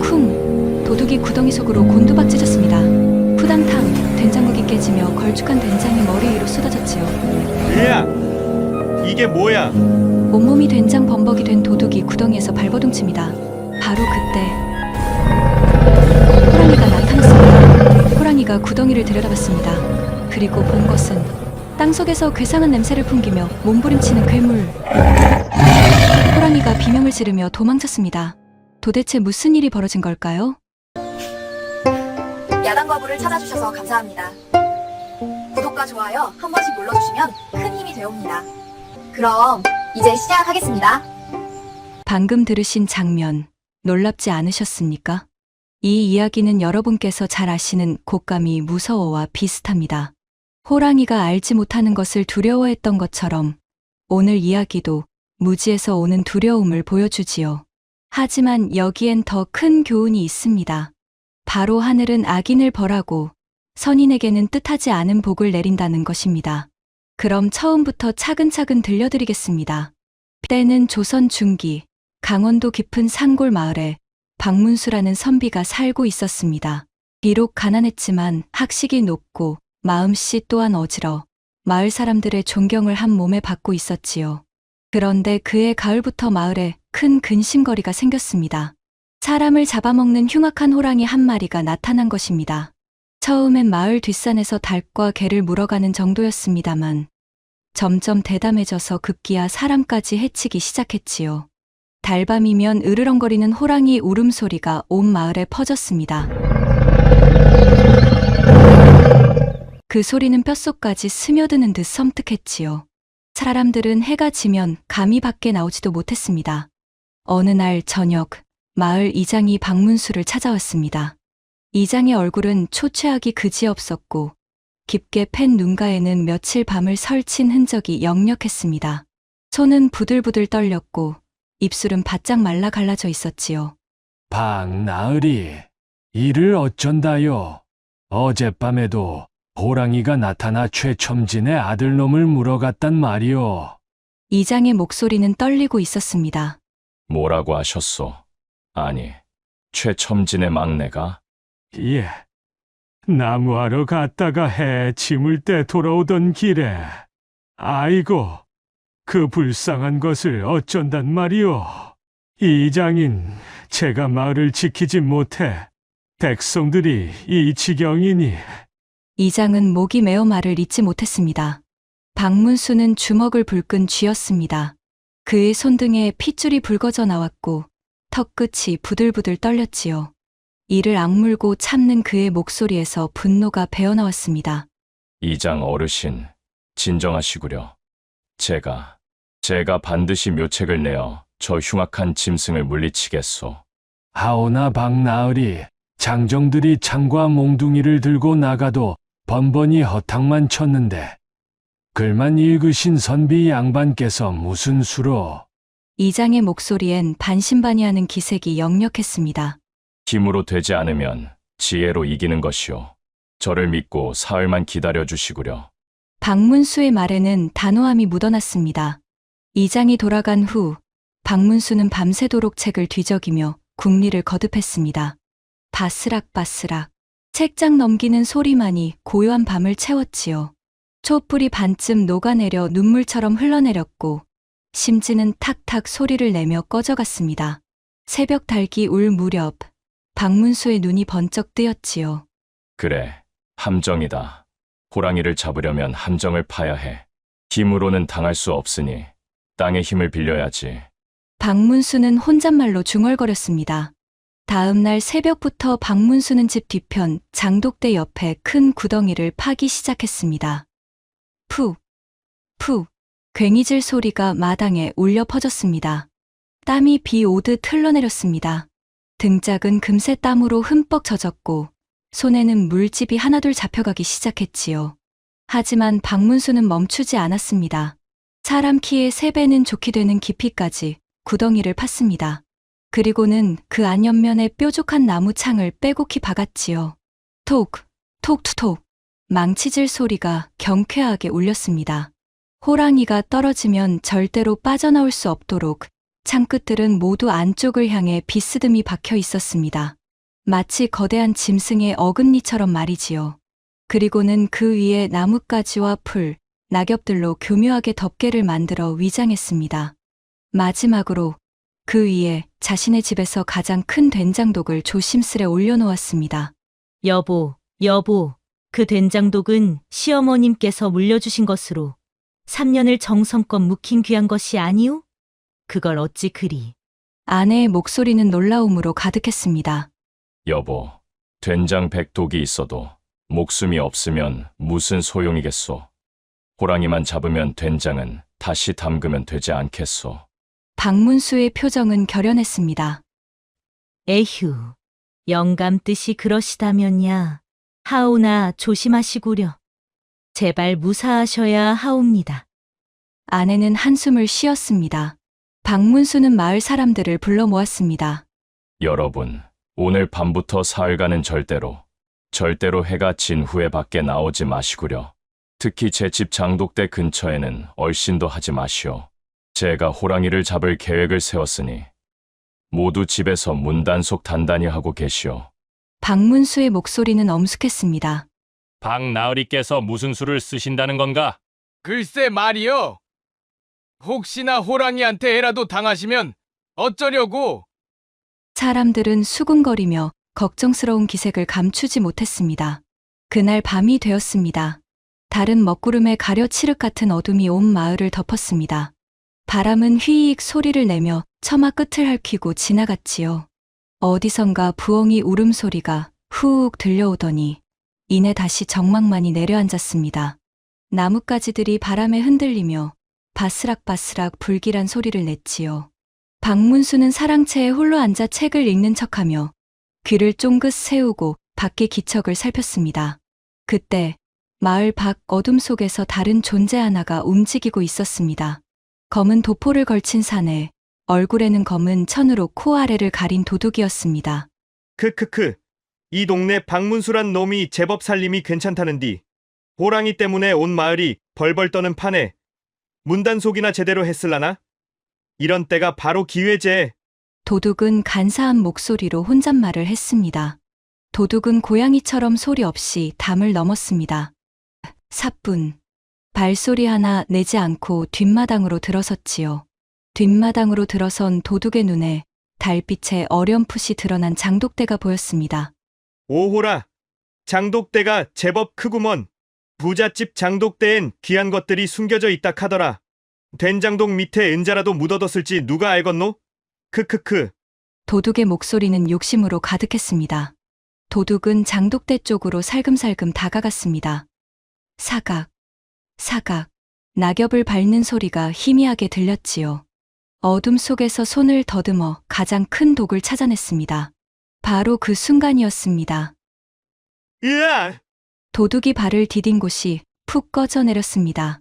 쿵! 도둑이 구덩이 속으로 곤두박 찢었습니다. 푸당탕! 된장국이 깨지며 걸쭉한 된장이 머리 위로 쏟아졌지요. 으악! 이게 뭐야? 온몸이 된장 범벅이 된 도둑이 구덩이에서 발버둥칩니다. 바로 그때 호랑이가 나타났습니다. 호랑이가 구덩이를 들여다봤습니다. 그리고 본 것은 땅속에서 괴상한 냄새를 풍기며 몸부림치는 괴물. 호랑이가 비명을 지르며 도망쳤습니다. 도대체 무슨 일이 벌어진 걸까요? 야당과부를 찾아주셔서 감사합니다. 구독과 좋아요 한 번씩 눌러주시면 큰 힘이 되옵니다. 그럼 이제 시작하겠습니다. 방금 들으신 장면 놀랍지 않으셨습니까? 이 이야기는 여러분께서 잘 아시는 곶감이 무서워와 비슷합니다. 호랑이가 알지 못하는 것을 두려워했던 것처럼 오늘 이야기도 무지에서 오는 두려움을 보여주지요. 하지만 여기엔 더 큰 교훈이 있습니다. 바로 하늘은 악인을 벌하고 선인에게는 뜻하지 않은 복을 내린다는 것입니다. 그럼 처음부터 차근차근 들려드리겠습니다. 때는 조선 중기 강원도 깊은 산골 마을에 박문수라는 선비가 살고 있었습니다. 비록 가난했지만 학식이 높고 마음씨 또한 어지러 마을 사람들의 존경을 한 몸에 받고 있었지요. 그런데 그해 가을부터 마을에 큰 근심거리가 생겼습니다. 사람을 잡아먹는 흉악한 호랑이 한 마리가 나타난 것입니다. 처음엔 마을 뒷산에서 닭과 개를 물어가는 정도였습니다만 점점 대담해져서 급기야 사람까지 해치기 시작했지요. 달밤이면 으르렁거리는 호랑이 울음소리가 온 마을에 퍼졌습니다. 그 소리는 뼛속까지 스며드는 듯 섬뜩했지요. 사람들은 해가 지면 감히 밖에 나오지도 못했습니다. 어느 날 저녁, 마을 이장이 박문수를 찾아왔습니다. 이장의 얼굴은 초췌하기 그지없었고 깊게 팬 눈가에는 며칠 밤을 설친 흔적이 역력했습니다. 손은 부들부들 떨렸고 입술은 바짝 말라 갈라져 있었지요. 박나으리, 이를 어쩐다요? 어젯밤에도 호랑이가 나타나 최첨진의 아들놈을 물어갔단 말이오. 이장의 목소리는 떨리고 있었습니다. 뭐라고 하셨소? 아니, 최첨진의 막내가? 예, 나무하러 갔다가 해 지물 때 돌아오던 길에 아이고, 그 불쌍한 것을 어쩐단 말이오. 이장인, 제가 마을을 지키지 못해 백성들이 이 지경이니. 이장은 목이 메어 말을 잇지 못했습니다. 박문수는 주먹을 불끈 쥐었습니다. 그의 손등에 핏줄이 붉어져 나왔고 턱끝이 부들부들 떨렸지요. 이를 악물고 참는 그의 목소리에서 분노가 배어나왔습니다. 이장 어르신, 진정하시구려. 제가 반드시 묘책을 내어 저 흉악한 짐승을 물리치겠소. 하오나 박나으리, 장정들이 창과 몽둥이를 들고 나가도 번번이 허탕만 쳤는데 글만 읽으신 선비 양반께서 무슨 수로. 이장의 목소리엔 반신반의하는 기색이 역력했습니다. 힘으로 되지 않으면 지혜로 이기는 것이오. 저를 믿고 사흘만 기다려 주시구려. 박문수의 말에는 단호함이 묻어났습니다. 이장이 돌아간 후 박문수는 밤새도록 책을 뒤적이며 국리를 거듭했습니다. 바스락바스락 책장 넘기는 소리만이 고요한 밤을 채웠지요. 촛불이 반쯤 녹아내려 눈물처럼 흘러내렸고 심지는 탁탁 소리를 내며 꺼져갔습니다. 새벽 달기 울 무렵 박문수의 눈이 번쩍 뜨였지요. 그래, 함정이다. 호랑이를 잡으려면 함정을 파야 해. 힘으로는 당할 수 없으니 땅의 힘을 빌려야지. 박문수는 혼잣말로 중얼거렸습니다. 다음 날 새벽부터 박문수는 집 뒤편 장독대 옆에 큰 구덩이를 파기 시작했습니다. 푹, 푹, 괭이질 소리가 마당에 울려 퍼졌습니다. 땀이 비 오듯 흘러내렸습니다. 등짝은 금세 땀으로 흠뻑 젖었고 손에는 물집이 하나둘 잡혀가기 시작했지요. 하지만 박문수는 멈추지 않았습니다. 사람 키의 3배는 좋게 되는 깊이까지 구덩이를 팠습니다. 그리고는 그 안옆면에 뾰족한 나무 창을 빼곡히 박았지요. 톡, 톡투톡, 망치질 소리가 경쾌하게 울렸습니다. 호랑이가 떨어지면 절대로 빠져나올 수 없도록 창끝들은 모두 안쪽을 향해 비스듬히 박혀 있었습니다. 마치 거대한 짐승의 어금니처럼 말이지요. 그리고는 그 위에 나뭇가지와 풀, 낙엽들로 교묘하게 덮개를 만들어 위장했습니다. 마지막으로 그 위에 자신의 집에서 가장 큰 된장독을 조심스레 올려놓았습니다. 여보, 그 된장독은 시어머님께서 물려주신 것으로 3년을 정성껏 묵힌 귀한 것이 아니오? 그걸 어찌 그리. 아내의 목소리는 놀라움으로 가득했습니다. 여보, 된장 100독이 있어도 목숨이 없으면 무슨 소용이겠소. 호랑이만 잡으면 된장은 다시 담그면 되지 않겠소. 박문수의 표정은 결연했습니다. 에휴, 영감 뜻이 그러시다면야. 하오나 조심하시구려. 제발 무사하셔야 하옵니다. 아내는 한숨을 쉬었습니다. 박문수는 마을 사람들을 불러 모았습니다. 여러분, 오늘 밤부터 사흘간은 절대로 해가 진 후에 밖에 나오지 마시구려. 특히 제 집 장독대 근처에는 얼씬도 하지 마시오. 제가 호랑이를 잡을 계획을 세웠으니 모두 집에서 문단속 단단히 하고 계시오. 박문수의 목소리는 엄숙했습니다. 박나으리께서 무슨 수를 쓰신다는 건가? 글쎄 말이요. 혹시나 호랑이한테라도 당하시면 어쩌려고? 사람들은 수군거리며 걱정스러운 기색을 감추지 못했습니다. 그날 밤이 되었습니다. 달은 먹구름에 가려 칠흑 같은 어둠이 온 마을을 덮었습니다. 바람은 휘익 소리를 내며 처마 끝을 핥히고 지나갔지요. 어디선가 부엉이 울음소리가 후욱 들려오더니 이내 다시 정막만이 내려앉았습니다. 나뭇가지들이 바람에 흔들리며 바스락바스락 불길한 소리를 냈지요. 박문수는 사랑채에 홀로 앉아 책을 읽는 척하며 귀를 쫑긋 세우고 밖의 기척을 살폈습니다. 그때 마을 밖 어둠 속에서 다른 존재 하나가 움직이고 있었습니다. 검은 도포를 걸친 사내, 얼굴에는 검은 천으로 코 아래를 가린 도둑이었습니다. 크크크. 이 동네 박문수란 놈이 제법 살림이 괜찮다는디. 호랑이 때문에 온 마을이 벌벌 떠는 판에 문단속이나 제대로 했을라나? 이런 때가 바로 기회제. 도둑은 간사한 목소리로 혼잣말을 했습니다. 도둑은 고양이처럼 소리 없이 담을 넘었습니다. 사뿐. 발소리 하나 내지 않고 뒷마당으로 들어섰지요. 뒷마당으로 들어선 도둑의 눈에 달빛에 어렴풋이 드러난 장독대가 보였습니다. 오호라. 장독대가 제법 크구먼. 부잣집 장독대엔 귀한 것들이 숨겨져 있다 카더라. 된장독 밑에 은자라도 묻어뒀을지 누가 알겠노? 크크크. 도둑의 목소리는 욕심으로 가득했습니다. 도둑은 장독대 쪽으로 살금살금 다가갔습니다. 사각, 사각, 낙엽을 밟는 소리가 희미하게 들렸지요. 어둠 속에서 손을 더듬어 가장 큰 독을 찾아냈습니다. 바로 그 순간이었습니다. 으아! 도둑이 발을 디딘 곳이 푹 꺼져 내렸습니다.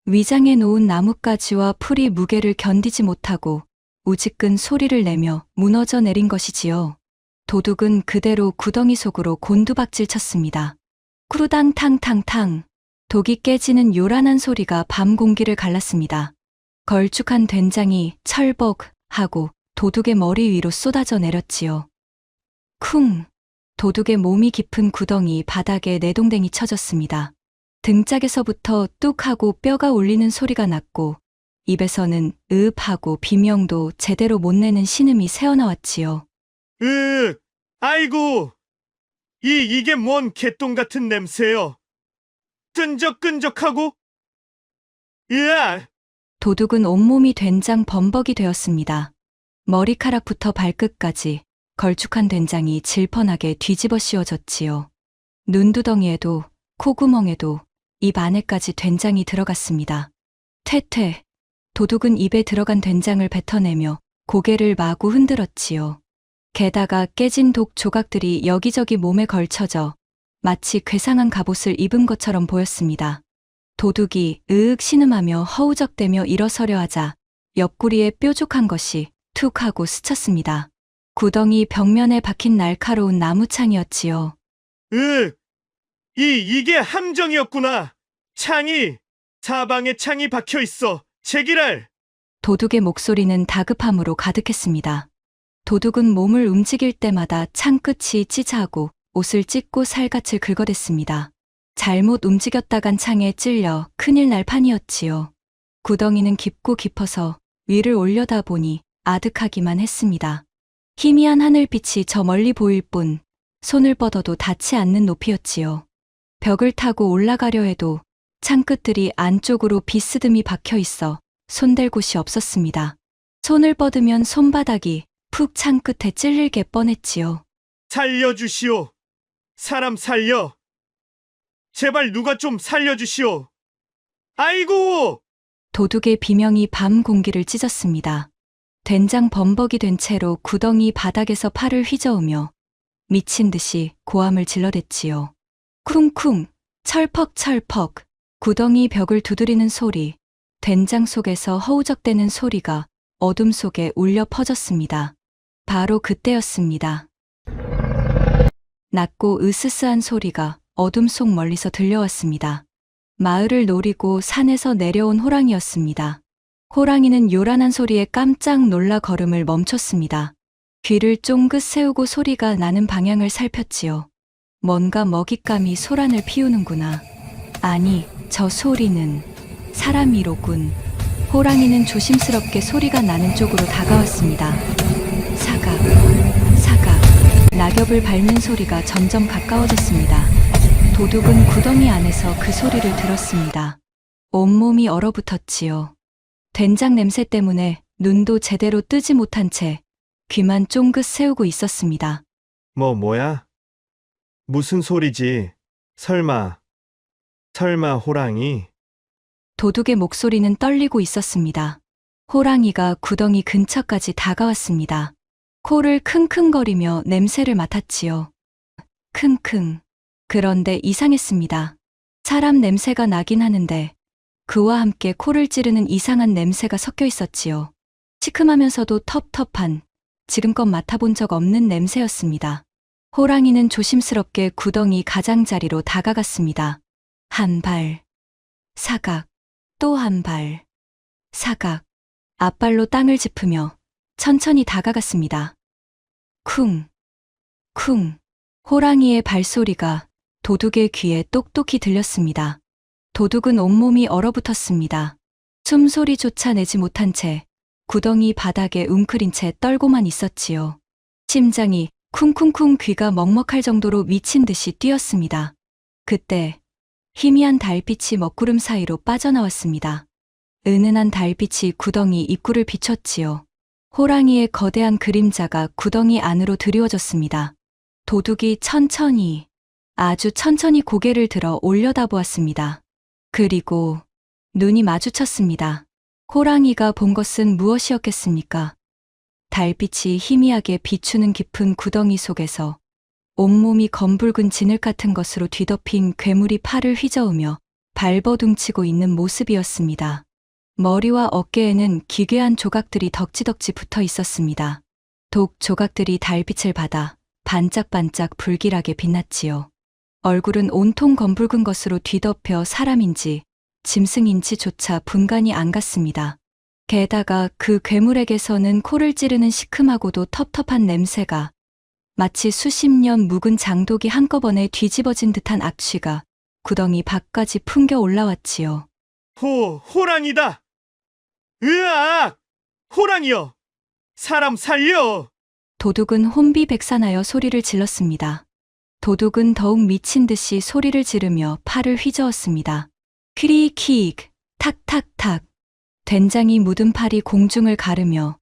위장에 놓은 나뭇가지와 풀이 무게를 견디지 못하고 우지끈 소리를 내며 무너져 내린 것이지요. 도둑은 그대로 구덩이 속으로 곤두박질 쳤습니다. 쿠루당탕탕탕. 독이 깨지는 요란한 소리가 밤 공기를 갈랐습니다. 걸쭉한 된장이 철벅 하고 도둑의 머리 위로 쏟아져 내렸지요. 쿵! 도둑의 몸이 깊은 구덩이 바닥에 내동댕이 쳐졌습니다. 등짝에서부터 뚝 하고 뼈가 울리는 소리가 났고 입에서는 으읍 하고 비명도 제대로 못 내는 신음이 새어나왔지요. 아이고. 이게 뭔 개똥 같은 냄새요. 끈적끈적하고. 으아! 도둑은 온몸이 된장 범벅이 되었습니다. 머리카락부터 발끝까지 걸쭉한 된장이 질펀하게 뒤집어 씌워졌지요. 눈두덩이에도 콧구멍에도 입 안에까지 된장이 들어갔습니다. 퇴퇴. 도둑은 입에 들어간 된장을 뱉어내며 고개를 마구 흔들었지요. 게다가 깨진 독 조각들이 여기저기 몸에 걸쳐져 마치 괴상한 갑옷을 입은 것처럼 보였습니다. 도둑이 으윽 신음하며 허우적대며 일어서려 하자 옆구리에 뾰족한 것이 툭 하고 스쳤습니다. 구덩이 벽면에 박힌 날카로운 나무창이었지요. 이게 함정이었구나. 창이. 사방에 창이 박혀 있어. 제기랄. 도둑의 목소리는 다급함으로 가득했습니다. 도둑은 몸을 움직일 때마다 창끝이 찌자하고 옷을 찢고 살갗을 긁어댔습니다. 잘못 움직였다간 창에 찔려 큰일 날 판이었지요. 구덩이는 깊고 깊어서 위를 올려다보니 아득하기만 했습니다. 희미한 하늘빛이 저 멀리 보일 뿐 손을 뻗어도 닿지 않는 높이였지요. 벽을 타고 올라가려 해도 창끝들이 안쪽으로 비스듬히 박혀 있어 손댈 곳이 없었습니다. 손을 뻗으면 손바닥이 푹 창끝에 찔릴 게 뻔했지요. 살려주시오. 사람 살려. 제발 누가 좀 살려주시오. 아이고! 도둑의 비명이 밤 공기를 찢었습니다. 된장 범벅이 된 채로 구덩이 바닥에서 팔을 휘저으며 미친 듯이 고함을 질러댔지요. 쿵쿵, 철퍽철퍽, 구덩이 벽을 두드리는 소리, 된장 속에서 허우적대는 소리가 어둠 속에 울려 퍼졌습니다. 바로 그때였습니다. 낮고 으스스한 소리가 어둠 속 멀리서 들려왔습니다. 마을을 노리고 산에서 내려온 호랑이였습니다. 호랑이는 요란한 소리에 깜짝 놀라 걸음을 멈췄습니다. 귀를 쫑긋 세우고 소리가 나는 방향을 살폈지요. 뭔가 먹잇감이 소란을 피우는구나. 아니, 저 소리는 사람이로군. 호랑이는 조심스럽게 소리가 나는 쪽으로 다가왔습니다. 사각, 사각, 낙엽을 밟는 소리가 점점 가까워졌습니다. 도둑은 구덩이 안에서 그 소리를 들었습니다. 온몸이 얼어붙었지요. 된장 냄새 때문에 눈도 제대로 뜨지 못한 채 귀만 쫑긋 세우고 있었습니다. 뭐야? 무슨 소리지? 설마 호랑이? 도둑의 목소리는 떨리고 있었습니다. 호랑이가 구덩이 근처까지 다가왔습니다. 코를 킁킁거리며 냄새를 맡았지요. 킁킁. 그런데 이상했습니다. 사람 냄새가 나긴 하는데 그와 함께 코를 찌르는 이상한 냄새가 섞여 있었지요. 시큼하면서도 텁텁한, 지금껏 맡아본 적 없는 냄새였습니다. 호랑이는 조심스럽게 구덩이 가장자리로 다가갔습니다. 한 발, 사각, 또 한 발, 사각, 앞발로 땅을 짚으며 천천히 다가갔습니다. 쿵, 쿵, 호랑이의 발소리가 도둑의 귀에 똑똑히 들렸습니다. 도둑은 온몸이 얼어붙었습니다. 숨소리조차 내지 못한 채 구덩이 바닥에 웅크린 채 떨고만 있었지요. 심장이 쿵쿵쿵 귀가 먹먹할 정도로 미친 듯이 뛰었습니다. 그때 희미한 달빛이 먹구름 사이로 빠져나왔습니다. 은은한 달빛이 구덩이 입구를 비췄지요. 호랑이의 거대한 그림자가 구덩이 안으로 드리워졌습니다. 도둑이 천천히, 아주 천천히 고개를 들어 올려다보았습니다. 그리고 눈이 마주쳤습니다. 호랑이가 본 것은 무엇이었겠습니까? 달빛이 희미하게 비추는 깊은 구덩이 속에서 온몸이 검붉은 진흙 같은 것으로 뒤덮인 괴물이 팔을 휘저으며 발버둥치고 있는 모습이었습니다. 머리와 어깨에는 기괴한 조각들이 덕지덕지 붙어 있었습니다. 독 조각들이 달빛을 받아 반짝반짝 불길하게 빛났지요. 얼굴은 온통 검붉은 것으로 뒤덮여 사람인지 짐승인지조차 분간이 안 갔습니다. 게다가 그 괴물에게서는 코를 찌르는 시큼하고도 텁텁한 냄새가 마치 수십 년 묵은 장독이 한꺼번에 뒤집어진 듯한 악취가 구덩이 밖까지 풍겨 올라왔지요. 호랑이다! 으악! 호랑이여! 사람 살려! 도둑은 혼비백산하여 소리를 질렀습니다. 도둑은 더욱 미친 듯이 소리를 지르며 팔을 휘저었습니다. 퀴리킥, 탁탁탁. 된장이 묻은 팔이 공중을 가르며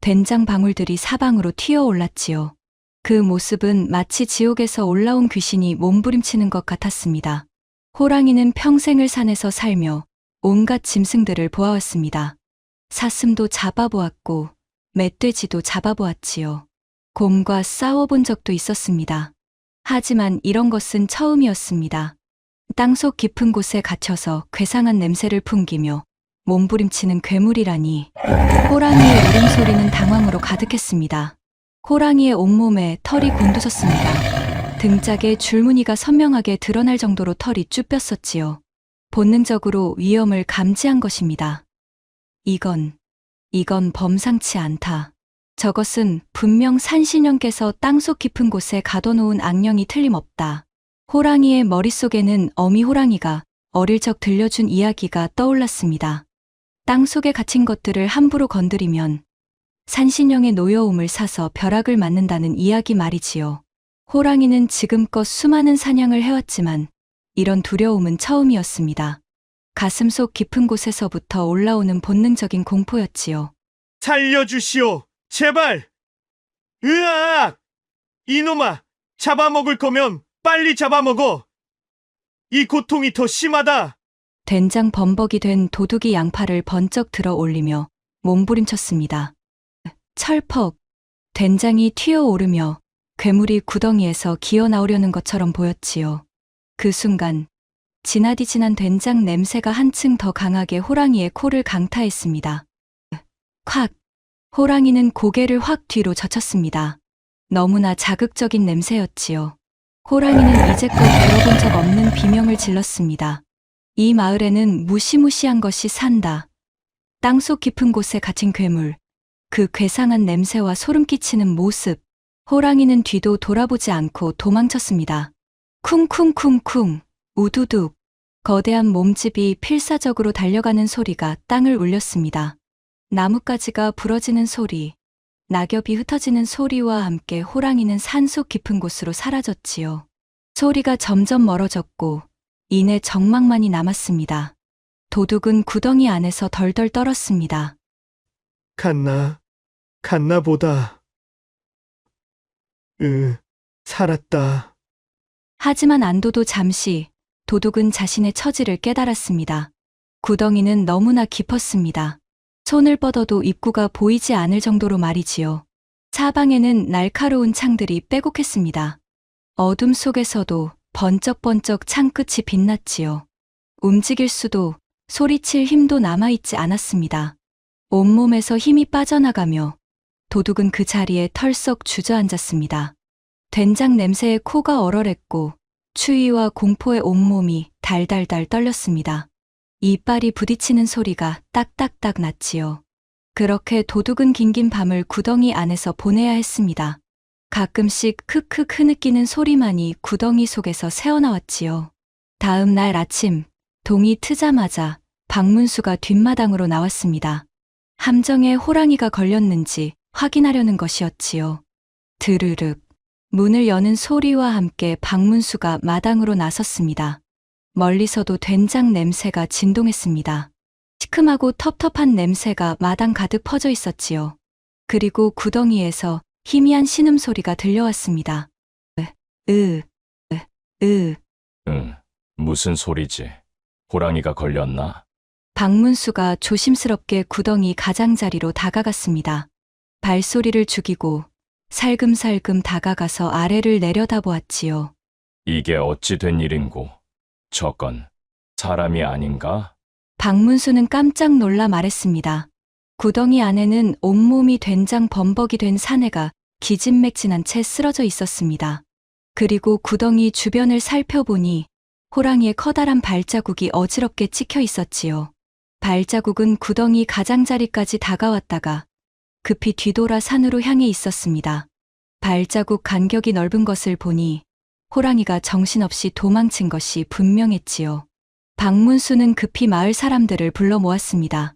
된장 방울들이 사방으로 튀어올랐지요. 그 모습은 마치 지옥에서 올라온 귀신이 몸부림치는 것 같았습니다. 호랑이는 평생을 산에서 살며 온갖 짐승들을 보아왔습니다. 사슴도 잡아보았고 멧돼지도 잡아보았지요. 곰과 싸워본 적도 있었습니다. 하지만 이런 것은 처음이었습니다. 땅속 깊은 곳에 갇혀서 괴상한 냄새를 풍기며 몸부림치는 괴물이라니. 호랑이의 울음소리는 당황으로 가득했습니다. 호랑이의 온몸에 털이 곤두섰습니다. 등짝에 줄무늬가 선명하게 드러날 정도로 털이 쭈뼛었지요. 본능적으로 위험을 감지한 것입니다. 이건 범상치 않다. 저것은 분명 산신령께서 땅속 깊은 곳에 가둬놓은 악령이 틀림없다. 호랑이의 머릿속에는 어미 호랑이가 어릴 적 들려준 이야기가 떠올랐습니다. 땅속에 갇힌 것들을 함부로 건드리면 산신령의 노여움을 사서 벼락을 맞는다는 이야기 말이지요. 호랑이는 지금껏 수많은 사냥을 해왔지만 이런 두려움은 처음이었습니다. 가슴속 깊은 곳에서부터 올라오는 본능적인 공포였지요. 살려주시오. 제발. 으악! 이놈아, 잡아먹을 거면 빨리 잡아먹어. 이 고통이 더 심하다. 된장 범벅이 된 도둑이 양팔을 번쩍 들어 올리며 몸부림쳤습니다. 철퍽, 된장이 튀어오르며 괴물이 구덩이에서 기어 나오려는 것처럼 보였지요. 그 순간 진한 된장 냄새가 한층 더 강하게 호랑이의 코를 강타했습니다. 콱! 호랑이는 고개를 확 뒤로 젖혔습니다. 너무나 자극적인 냄새였지요. 호랑이는 이제껏 들어본 적 없는 비명을 질렀습니다. 이 마을에는 무시무시한 것이 산다. 땅속 깊은 곳에 갇힌 괴물, 그 괴상한 냄새와 소름 끼치는 모습. 호랑이는 뒤도 돌아보지 않고 도망쳤습니다. 쿵쿵쿵쿵, 우두둑. 거대한 몸집이 필사적으로 달려가는 소리가 땅을 울렸습니다. 나뭇가지가 부러지는 소리, 낙엽이 흩어지는 소리와 함께 호랑이는 산속 깊은 곳으로 사라졌지요. 소리가 점점 멀어졌고 이내 정막만이 남았습니다. 도둑은 구덩이 안에서 덜덜 떨었습니다. 갔나 보다. 살았다. 하지만 안도도 잠시 도둑은 자신의 처지를 깨달았습니다. 구덩이는 너무나 깊었습니다. 손을 뻗어도 입구가 보이지 않을 정도로 말이지요. 사방에는 날카로운 창들이 빼곡했습니다. 어둠 속에서도 번쩍번쩍 창끝이 빛났지요. 움직일 수도 소리칠 힘도 남아있지 않았습니다. 온몸에서 힘이 빠져나가며 도둑은 그 자리에 털썩 주저앉았습니다. 된장 냄새에 코가 얼얼했고 추위와 공포에 온몸이 달달달 떨렸습니다. 이빨이 부딪히는 소리가 딱딱딱 났지요. 그렇게 도둑은 긴긴 밤을 구덩이 안에서 보내야 했습니다. 가끔씩 크크 흐느끼는 소리만이 구덩이 속에서 새어나왔지요. 다음 날 아침, 동이 트자마자 박문수가 뒷마당으로 나왔습니다. 함정에 호랑이가 걸렸는지 확인하려는 것이었지요. 드르륵, 문을 여는 소리와 함께 박문수가 마당으로 나섰습니다. 멀리서도 된장 냄새가 진동했습니다. 시큼하고 텁텁한 냄새가 마당 가득 퍼져 있었지요. 그리고 구덩이에서 희미한 신음소리가 들려왔습니다. 무슨 소리지? 호랑이가 걸렸나? 박문수가 조심스럽게 구덩이 가장자리로 다가갔습니다. 발소리를 죽이고 살금살금 다가가서 아래를 내려다보았지요. 이게 어찌 된 일인고? 저건 사람이 아닌가? 박문수는 깜짝 놀라 말했습니다. 구덩이 안에는 온몸이 된장 범벅이 된 사내가 기진맥진한 채 쓰러져 있었습니다. 그리고 구덩이 주변을 살펴보니 호랑이의 커다란 발자국이 어지럽게 찍혀 있었지요. 발자국은 구덩이 가장자리까지 다가왔다가 급히 뒤돌아 산으로 향해 있었습니다. 발자국 간격이 넓은 것을 보니 호랑이가 정신없이 도망친 것이 분명했지요. 박문수는 급히 마을 사람들을 불러 모았습니다.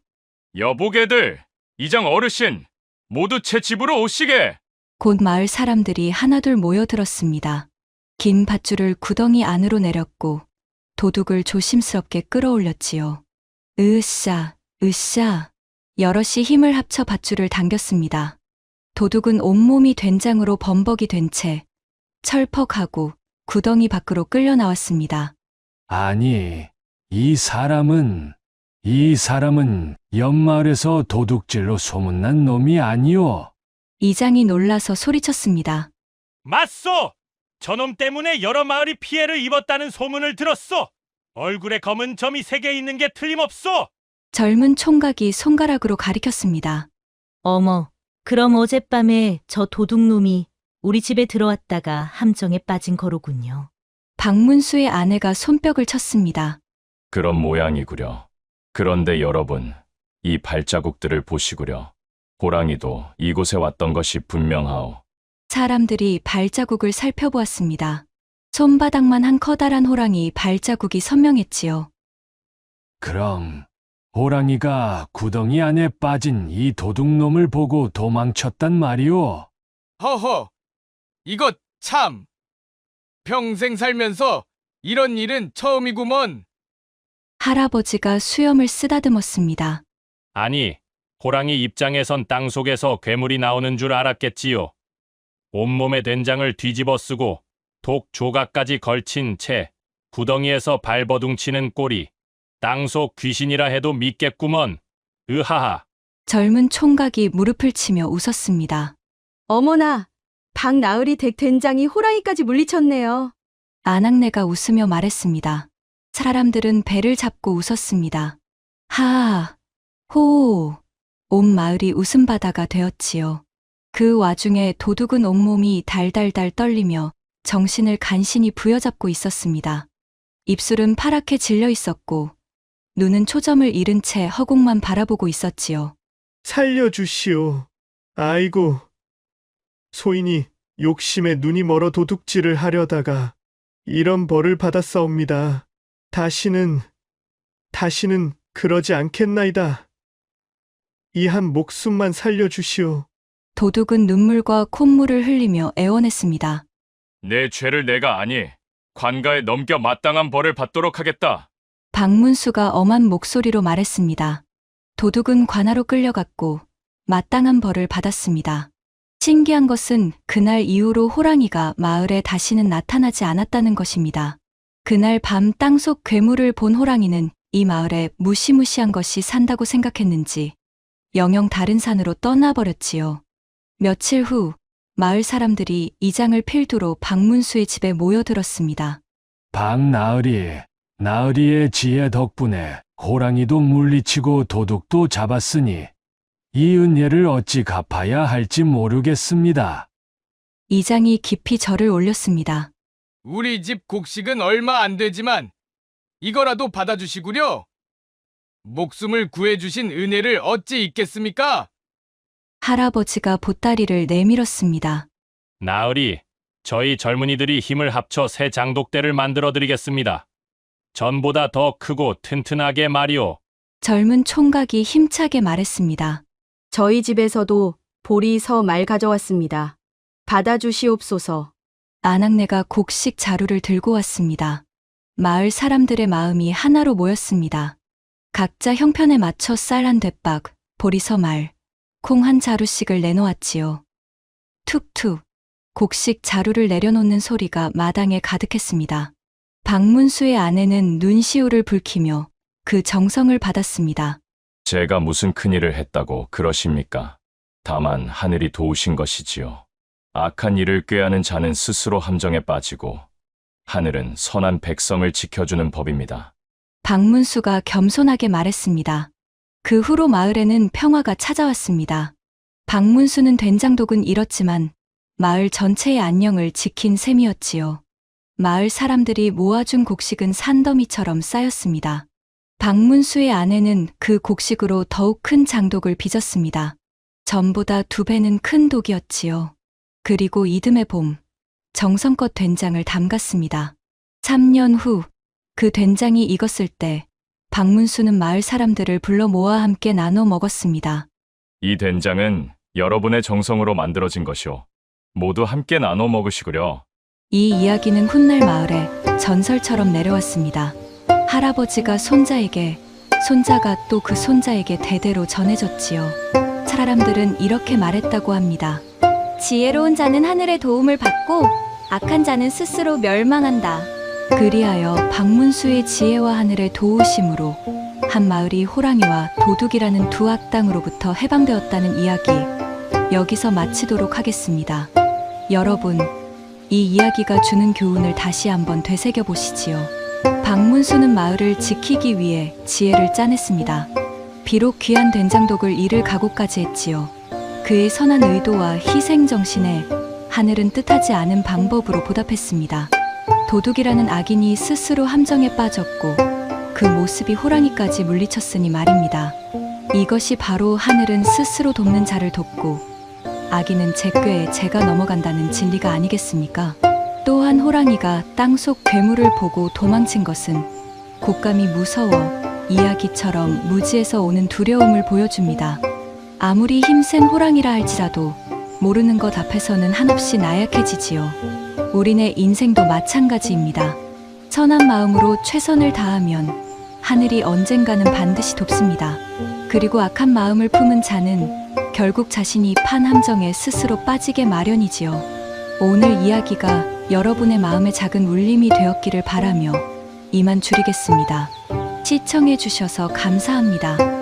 여보게들, 이장 어르신, 모두 제 집으로 오시게. 곧 마을 사람들이 하나둘 모여들었습니다. 긴 밧줄을 구덩이 안으로 내렸고 도둑을 조심스럽게 끌어올렸지요. 으쌰, 으쌰. 여럿이 힘을 합쳐 밧줄을 당겼습니다. 도둑은 온몸이 된장으로 범벅이 된 채 철퍽하고 구덩이 밖으로 끌려 나왔습니다. 아니, 이 사람은 옆마을에서 도둑질로 소문난 놈이 아니오. 이장이 놀라서 소리쳤습니다. 맞소! 저놈 때문에 여러 마을이 피해를 입었다는 소문을 들었소. 얼굴에 검은 점이 3개 있는 게 틀림없소. 젊은 총각이 손가락으로 가리켰습니다. 어머, 그럼 어젯밤에 저 도둑놈이 우리 집에 들어왔다가 함정에 빠진 거로군요. 박문수의 아내가 손뼉을 쳤습니다. 그런 모양이구려. 그런데 여러분, 이 발자국들을 보시구려. 호랑이도 이곳에 왔던 것이 분명하오. 사람들이 발자국을 살펴보았습니다. 손바닥만 한 커다란 호랑이 발자국이 선명했지요. 그럼 호랑이가 구덩이 안에 빠진 이 도둑놈을 보고 도망쳤단 말이오. 허허, 이것 참. 평생 살면서 이런 일은 처음이구먼. 할아버지가 수염을 쓰다듬었습니다. 아니, 호랑이 입장에선 땅속에서 괴물이 나오는 줄 알았겠지요. 온몸에 된장을 뒤집어 쓰고 독 조각까지 걸친 채 구덩이에서 발버둥치는 꼴이 땅속 귀신이라 해도 믿겠구먼. 으하하. 젊은 총각이 무릎을 치며 웃었습니다. 어머나, 박나으리 댁된장이 호랑이까지 물리쳤네요. 아낙네가 웃으며 말했습니다. 사람들은 배를 잡고 웃었습니다. 하하, 호, 온 마을이 웃음바다가 되었지요. 그 와중에 도둑은 온몸이 달달달 떨리며 정신을 간신히 부여잡고 있었습니다. 입술은 파랗게 질려 있었고 눈은 초점을 잃은 채 허공만 바라보고 있었지요. 살려주시오. 아이고. 소인이 욕심에 눈이 멀어 도둑질을 하려다가 이런 벌을 받았사옵니다. 다시는 그러지 않겠나이다. 이 한 목숨만 살려주시오. 도둑은 눈물과 콧물을 흘리며 애원했습니다. 내 죄를 내가 아니 관가에 넘겨 마땅한 벌을 받도록 하겠다. 박문수가 엄한 목소리로 말했습니다. 도둑은 관하로 끌려갔고 마땅한 벌을 받았습니다. 신기한 것은 그날 이후로 호랑이가 마을에 다시는 나타나지 않았다는 것입니다. 그날 밤 땅속 괴물을 본 호랑이는 이 마을에 무시무시한 것이 산다고 생각했는지 영영 다른 산으로 떠나버렸지요. 며칠 후 마을 사람들이 이장을 필두로 박문수의 집에 모여들었습니다. 나으리의 지혜 덕분에 호랑이도 물리치고 도둑도 잡았으니 이 은혜를 어찌 갚아야 할지 모르겠습니다. 이장이 깊이 절을 올렸습니다. 우리 집 곡식은 얼마 안 되지만 이거라도 받아주시구려. 목숨을 구해주신 은혜를 어찌 잊겠습니까? 할아버지가 보따리를 내밀었습니다. 나으리, 저희 젊은이들이 힘을 합쳐 새 장독대를 만들어 드리겠습니다. 전보다 더 크고 튼튼하게 말이오. 젊은 총각이 힘차게 말했습니다. 저희 집에서도 보리서 말 가져왔습니다. 받아주시옵소서. 아낙네가 곡식 자루를 들고 왔습니다. 마을 사람들의 마음이 하나로 모였습니다. 각자 형편에 맞춰 쌀 한 대박, 보리서 말, 콩 한 자루씩을 내놓았지요. 툭툭, 곡식 자루를 내려놓는 소리가 마당에 가득했습니다. 박문수의 아내는 눈시울을 붉히며 그 정성을 받았습니다. 제가 무슨 큰일을 했다고 그러십니까? 다만 하늘이 도우신 것이지요. 악한 일을 꾀하는 자는 스스로 함정에 빠지고 하늘은 선한 백성을 지켜주는 법입니다. 박문수가 겸손하게 말했습니다. 그 후로 마을에는 평화가 찾아왔습니다. 박문수는 된장독은 잃었지만 마을 전체의 안녕을 지킨 셈이었지요. 마을 사람들이 모아준 곡식은 산더미처럼 쌓였습니다. 박문수의 아내는 그 곡식으로 더욱 큰 장독을 빚었습니다. 전보다 2배는 큰 독이었지요. 그리고 이듬해 봄, 정성껏 된장을 담갔습니다. 3년 후, 그 된장이 익었을 때 박문수는 마을 사람들을 불러 모아 함께 나눠 먹었습니다. 이 된장은 여러분의 정성으로 만들어진 것이오. 모두 함께 나눠 먹으시구려. 이 이야기는 훗날 마을에 전설처럼 내려왔습니다. 할아버지가 손자에게, 손자가 또 그 손자에게 대대로 전해졌지요. 사람들은 이렇게 말했다고 합니다. 지혜로운 자는 하늘의 도움을 받고 악한 자는 스스로 멸망한다. 그리하여 박문수의 지혜와 하늘의 도우심으로 한 마을이 호랑이와 도둑이라는 두 악당으로부터 해방되었다는 이야기, 여기서 마치도록 하겠습니다. 여러분, 이 이야기가 주는 교훈을 다시 한번 되새겨 보시지요. 박문수는 마을을 지키기 위해 지혜를 짜냈습니다. 비록 귀한 된장독을 잃을 각오까지 했지요. 그의 선한 의도와 희생정신에 하늘은 뜻하지 않은 방법으로 보답했습니다. 도둑이라는 악인이 스스로 함정에 빠졌고 그 모습이 호랑이까지 물리쳤으니 말입니다. 이것이 바로 하늘은 스스로 돕는 자를 돕고 악인은 제 꾀에 제가 넘어간다는 진리가 아니겠습니까? 또한 호랑이가 땅속 괴물을 보고 도망친 것은 곶감이 무서워 이야기처럼 무지에서 오는 두려움을 보여줍니다. 아무리 힘센 호랑이라 할지라도 모르는 것 앞에서는 한없이 나약해지지요. 우리네 인생도 마찬가지입니다. 선한 마음으로 최선을 다하면 하늘이 언젠가는 반드시 돕습니다. 그리고 악한 마음을 품은 자는 결국 자신이 판 함정에 스스로 빠지게 마련이지요. 오늘 이야기가 여러분의 마음에 작은 울림이 되었기를 바라며 이만 줄이겠습니다. 시청해 주셔서 감사합니다.